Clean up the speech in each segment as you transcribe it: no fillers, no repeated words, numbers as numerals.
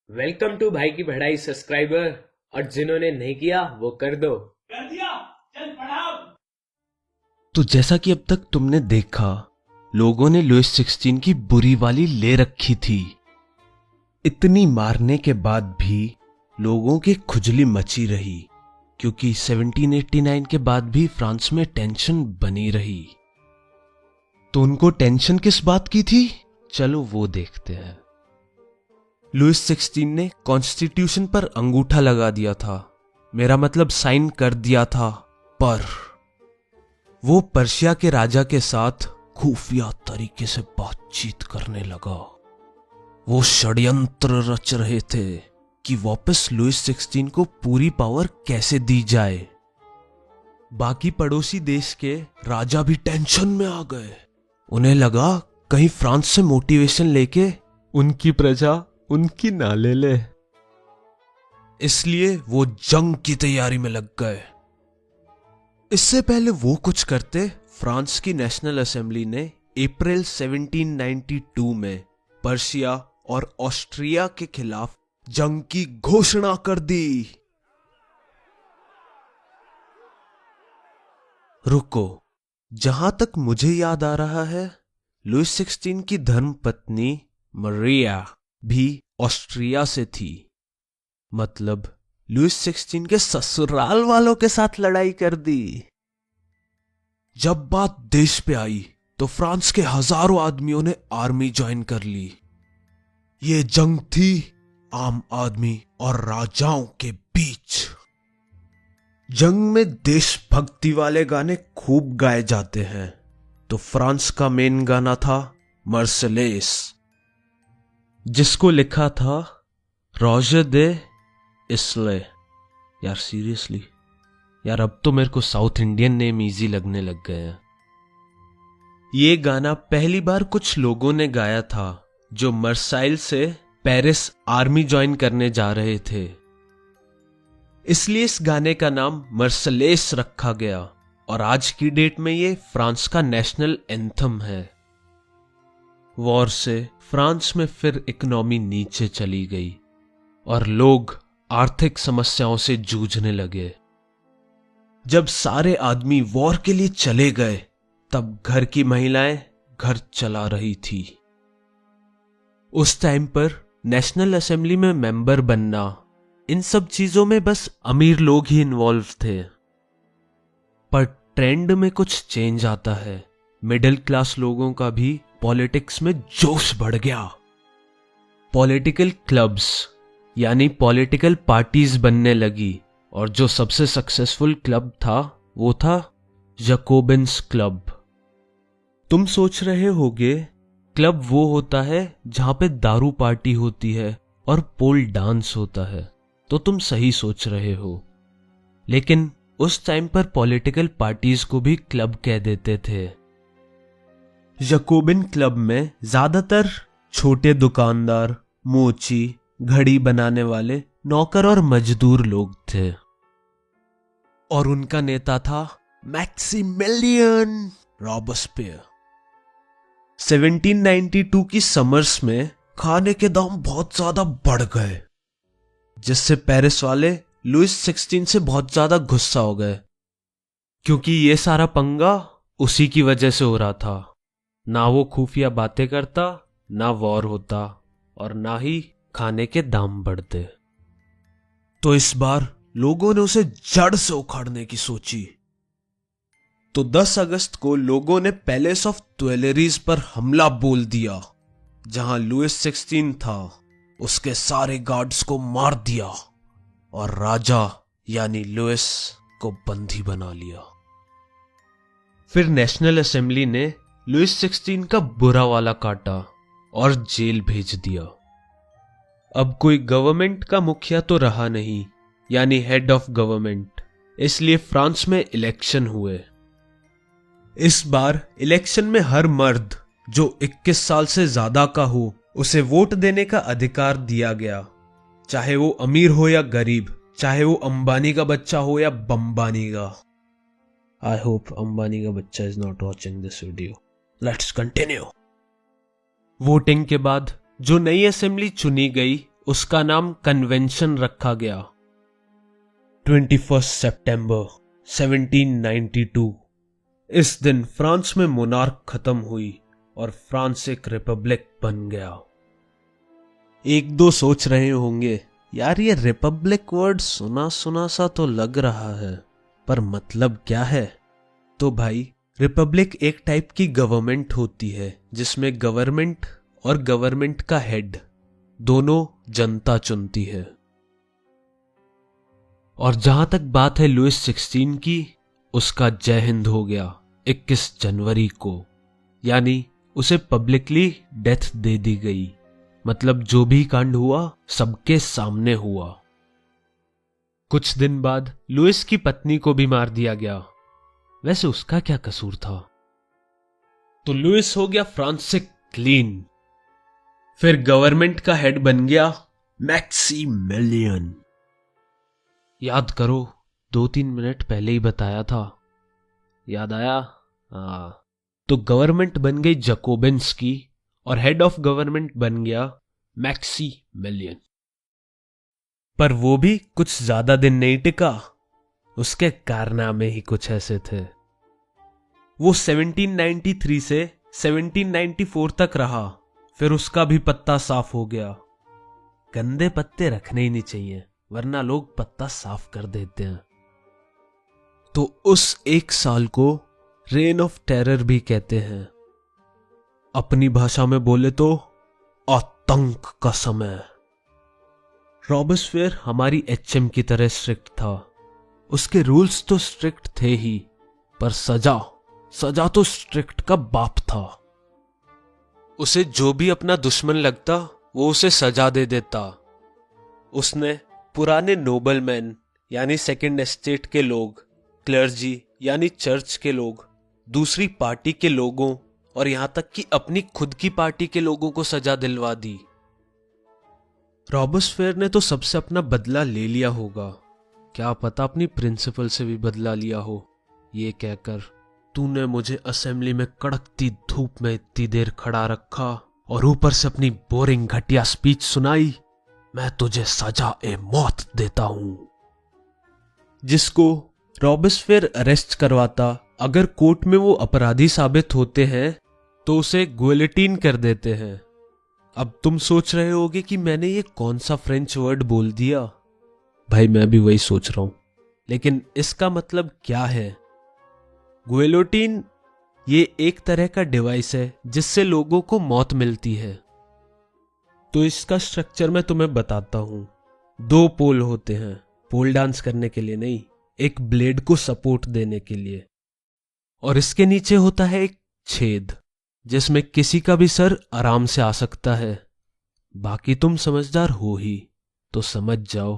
Welcome to भाई की पढ़ाई सब्सक्राइबर। और जिन्होंने नहीं किया वो कर दो। कर दिया। चल पढ़ा। तो जैसा कि अब तक तुमने देखा, लोगों ने लुईस 16 की बुरी वाली ले रखी थी। इतनी मारने के बाद भी लोगों की खुजली मची रही, क्योंकि 1789 के बाद भी फ्रांस में टेंशन बनी रही। तो उनको टेंशन किस बात की थी, चलो वो देखते हैं। लुईस 16 ने कॉन्स्टिट्यूशन पर अंगूठा लगा दिया था, मेरा मतलब साइन कर दिया था, पर वो पर्शिया के राजा के साथ खुफिया तरीके से बातचीत करने लगा। वो षड्यंत्र रच रहे थे कि वापस लुईस 16 को पूरी पावर कैसे दी जाए। बाकी पड़ोसी देश के राजा भी टेंशन में आ गए। उन्हें लगा कहीं फ्रांस से मोटिवेशन लेके उनकी प्रजा उनकी ना ले ले, इसलिए वो जंग की तैयारी में लग गए। इससे पहले वो कुछ करते, फ्रांस की नेशनल असेंबली ने अप्रैल 1792 में पर्शिया और ऑस्ट्रिया के खिलाफ जंग की घोषणा कर दी। रुको, जहां तक मुझे याद आ रहा है, लुईस 16 की धर्मपत्नी मरिया भी ऑस्ट्रिया से थी। मतलब लुईस 16 के ससुराल वालों के साथ लड़ाई कर दी। जब बात देश पे आई तो फ्रांस के हजारों आदमियों ने आर्मी ज्वाइन कर ली। ये जंग थी आम आदमी और राजाओं के बीच। जंग में देशभक्ति वाले गाने खूब गाए जाते हैं, तो फ्रांस का मेन गाना था मर्सेलेस, जिसको लिखा था रॉजर दे इसले। यार सीरियसली, यार अब तो मेरे को साउथ इंडियन नेम इजी लगने लग गए हैं। ये गाना पहली बार कुछ लोगों ने गाया था जो मर्साइल से पेरिस आर्मी ज्वाइन करने जा रहे थे, इसलिए इस गाने का नाम मर्सलेस रखा गया और आज की डेट में ये फ्रांस का नेशनल एंथम है। वॉर से फ्रांस में फिर इकोनॉमी नीचे चली गई और लोग आर्थिक समस्याओं से जूझने लगे। जब सारे आदमी वॉर के लिए चले गए, तब घर की महिलाएं घर चला रही थी। उस टाइम पर नेशनल असेंबली में मेंबर बनना, इन सब चीजों में बस अमीर लोग ही इन्वॉल्व थे। पर ट्रेंड में कुछ चेंज आता है, मिडिल क्लास लोगों का भी पॉलिटिक्स में जोश बढ़ गया। पॉलिटिकल क्लब्स यानी पॉलिटिकल पार्टीज बनने लगी, और जो सबसे सक्सेसफुल क्लब था वो था जैकोबिन्स क्लब। तुम सोच रहे होगे क्लब वो होता है जहां पे दारू पार्टी होती है और पोल डांस होता है, तो तुम सही सोच रहे हो। लेकिन उस टाइम पर पॉलिटिकल पार्टीज को भी क्लब कह देते थे। जैकोबिन क्लब में ज्यादातर छोटे दुकानदार, मोची, घड़ी बनाने वाले, नौकर और मजदूर लोग थे। और उनका नेता था मैक्सिमिलियन रॉबस्पियर। 1792 की समर्स में खाने के दाम बहुत ज्यादा बढ़ गए, जिससे पेरिस वाले लुईस 16 से बहुत ज्यादा गुस्सा हो गए, क्योंकि ये सारा पंगा उसी की वजह से हो रहा था। ना वो खुफिया बातें करता, ना वॉर होता, और ना ही खाने के दाम बढ़ते। तो इस बार लोगों ने उसे जड़ से उखाड़ने की सोची। तो 10 अगस्त को लोगों ने पैलेस ऑफ ट्वेलरीज पर हमला बोल दिया। जहां लुईस 16 था, उसके सारे गार्ड्स को मार दिया और राजा यानी लुईस को बंदी बना लिया। फिर नेशनल असेंबली ने लुईस 16 का बुरा वाला काटा और जेल भेज दिया। अब कोई गवर्नमेंट का मुखिया तो रहा नहीं, यानी हेड ऑफ गवर्नमेंट, इसलिए फ्रांस में इलेक्शन हुए। इस बार इलेक्शन में हर मर्द जो 21 साल से ज्यादा का हो, उसे वोट देने का अधिकार दिया गया, चाहे वो अमीर हो या गरीब, चाहे वो अंबानी का बच्चा हो या बम्बानी का। आई होप अंबानी का बच्चा is not watching this video. Let's continue. Voting के बाद जो नई असेंबली चुनी गई, उसका नाम कन्वेंशन रखा गया। 21 सितंबर 1792 इस दिन फ्रांस में मोनार्क खत्म हुई और फ्रांस एक रिपब्लिक बन गया। एक दो सोच रहे होंगे, यार ये रिपब्लिक वर्ड सुना सुना सा तो लग रहा है, पर मतलब क्या है? तो भाई, रिपब्लिक एक टाइप की गवर्नमेंट होती है जिसमें गवर्नमेंट और गवर्नमेंट का हेड दोनों जनता चुनती है। और जहां तक बात है लुइस 16 की, उसका जय हिंद हो गया 21 जनवरी को, यानी उसे पब्लिकली डेथ दे दी गई। मतलब जो भी कांड हुआ सबके सामने हुआ। कुछ दिन बाद लुइस की पत्नी को भी मार दिया गया। वैसे उसका क्या कसूर था? तो लुइस हो गया फ्रांस से क्लीन। फिर गवर्नमेंट का हेड बन गया मैक्सिमिलियन। याद करो, 2-3 मिनट पहले ही बताया था। याद आया? तो गवर्नमेंट बन गई जैकोबिन्स की और हेड ऑफ गवर्नमेंट बन गया मैक्सिमिलियन। पर वो भी कुछ ज्यादा दिन नहीं टिका। उसके कारनामे ही कुछ ऐसे थे। वो 1793 से 1794 तक रहा, फिर उसका भी पत्ता साफ हो गया। गंदे पत्ते रखने ही नहीं चाहिए, वरना लोग पत्ता साफ कर देते हैं। तो उस एक साल को रेन ऑफ टेरर भी कहते हैं। अपनी भाषा में बोले तो आतंक का समय। रॉबेस्पियर हमारी एचएम की तरह स्ट्रिक्ट था। उसके रूल्स तो स्ट्रिक्ट थे ही, पर सजा तो स्ट्रिक्ट का बाप था। उसे जो भी अपना दुश्मन लगता वो उसे सजा दे देता। उसने पुराने नोबलमैन यानी सेकंड एस्टेट के लोग, क्लर्जी यानी चर्च के लोग, दूसरी पार्टी के लोगों और यहां तक कि अपनी खुद की पार्टी के लोगों को सजा दिलवा दी। रॉबेस्पियर ने तो सबसे अपना बदला ले लिया होगा, क्या पता अपनी प्रिंसिपल से भी बदला लिया हो, ये कहकर तूने मुझे असेंबली में कड़कती धूप में इतनी देर खड़ा रखा और ऊपर से अपनी बोरिंग घटिया स्पीच सुनाई, मैं तुझे सजा ए मौत देता हूं। जिसको रॉबेस्पियर अरेस्ट करवाता, अगर कोर्ट में वो अपराधी साबित होते हैं तो उसे गुइलेटिन कर देते हैं। अब तुम सोच रहे होगे कि मैंने ये कौन सा फ्रेंच वर्ड बोल दिया। भाई मैं भी वही सोच रहा हूं, लेकिन इसका मतलब क्या है? गुइलेटिन ये एक तरह का डिवाइस है जिससे लोगों को मौत मिलती है। तो इसका स्ट्रक्चर मैं तुम्हें बताता हूं। 2 पोल होते हैं, पोल डांस करने के लिए नहीं, एक ब्लेड को सपोर्ट देने के लिए। और इसके नीचे होता है एक छेद जिसमें किसी का भी सर आराम से आ सकता है। बाकी तुम समझदार हो ही तो समझ जाओ।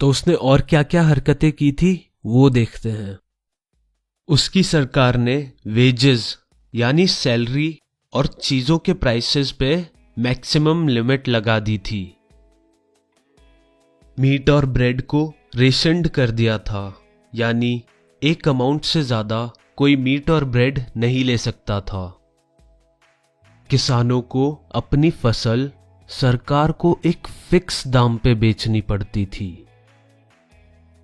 तो उसने और क्या क्या हरकतें की थी वो देखते हैं। उसकी सरकार ने वेजेस यानी सैलरी और चीजों के प्राइसेस पे मैक्सिमम लिमिट लगा दी थी। मीट और ब्रेड को रेशन्ड कर दिया था, यानी एक अमाउंट से ज्यादा कोई मीट और ब्रेड नहीं ले सकता था। किसानों को अपनी फसल सरकार को एक फिक्स दाम पे बेचनी पड़ती थी।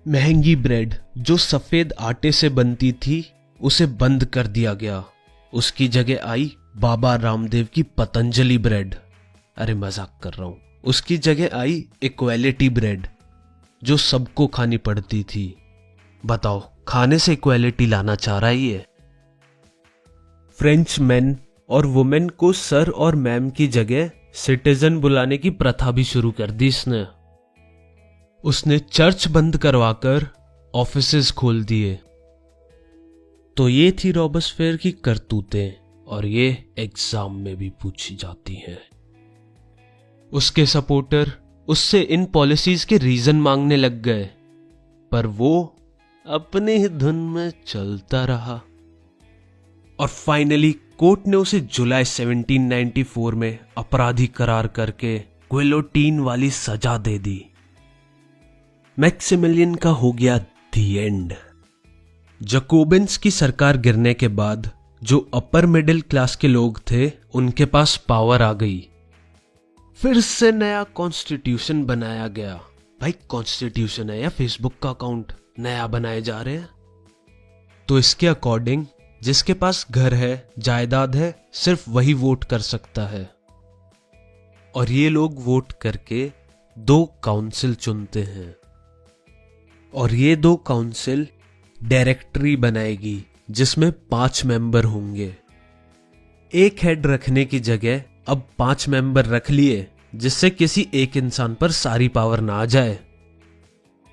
महंगी ब्रेड जो सफेद आटे से बनती थी उसे बंद कर दिया गया। उसकी जगह आई बाबा रामदेव की पतंजलि ब्रेड। अरे मजाक कर रहा हूं। उसकी जगह आई इक्वालिटी ब्रेड जो सबको खानी पड़ती थी। बताओ, खाने से इक्वालिटी लाना चाह रहा ही है? फ्रेंच मैन और वुमेन को सर और मैम की जगह सिटीजन बुलाने की प्रथा भी शुरू कर दी उसने चर्च बंद करवाकर ऑफिसेज खोल दिए। तो ये थी रॉबेस्पियर की करतूतें, और ये एग्जाम में भी पूछी जाती हैं। उसके सपोर्टर उससे इन पॉलिसीज के रीजन मांगने लग गए, पर वो अपने ही धुन में चलता रहा। और फाइनली कोर्ट ने उसे जुलाई 1794 में अपराधी करार करके गिलोटीन वाली सजा दे दी। मैक्सिमिलियन का हो गया दी एंड। जैकोबिन्स की सरकार गिरने के बाद जो अपर मिडिल क्लास के लोग थे उनके पास पावर आ गई। फिर से नया कॉन्स्टिट्यूशन बनाया गया। भाई कॉन्स्टिट्यूशन है या फेसबुक का अकाउंट नया बनाए जा रहे हैं? तो इसके अकॉर्डिंग जिसके पास घर है, जायदाद है, सिर्फ वही वोट कर सकता है। और ये लोग वोट करके 2 काउंसिल चुनते हैं और ये 2 काउंसिल डायरेक्टरी बनाएगी जिसमें 5 मेंबर होंगे। एक हेड रखने की जगह अब 5 मेंबर रख लिए जिससे किसी एक इंसान पर सारी पावर ना आ जाए।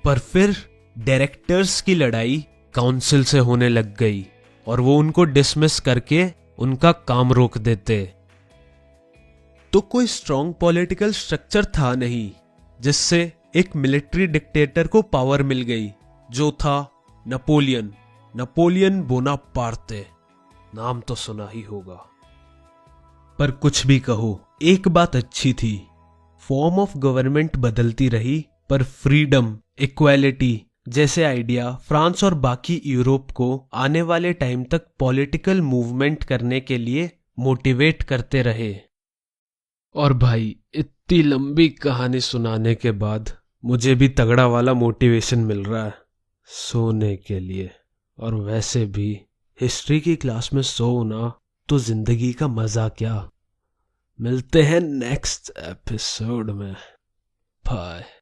पर फिर डायरेक्टर्स की लड़ाई काउंसिल से होने लग गई और वो उनको डिसमिस करके उनका काम रोक देते। तो कोई स्ट्रॉन्ग पॉलिटिकल स्ट्रक्चर था नहीं जिससे एक मिलिट्री डिक्टेटर को पावर मिल गई, जो था नपोलियन बोनापार्टे। नाम तो सुना ही होगा। पर कुछ भी कहो, एक बात अच्छी थी, फॉर्म ऑफ गवर्नमेंट बदलती रही पर फ्रीडम, इक्वालिटी जैसे आइडिया फ्रांस और बाकी यूरोप को आने वाले टाइम तक पॉलिटिकल मूवमेंट करने के लिए मोटिवेट करते रहे। और भाई इतनी लंबी कहानी सुनाने के बाद मुझे भी तगड़ा वाला मोटिवेशन मिल रहा है सोने के लिए। और वैसे भी हिस्ट्री की क्लास में सोना तो जिंदगी का मजा क्या। मिलते हैं नेक्स्ट एपिसोड में। बाय।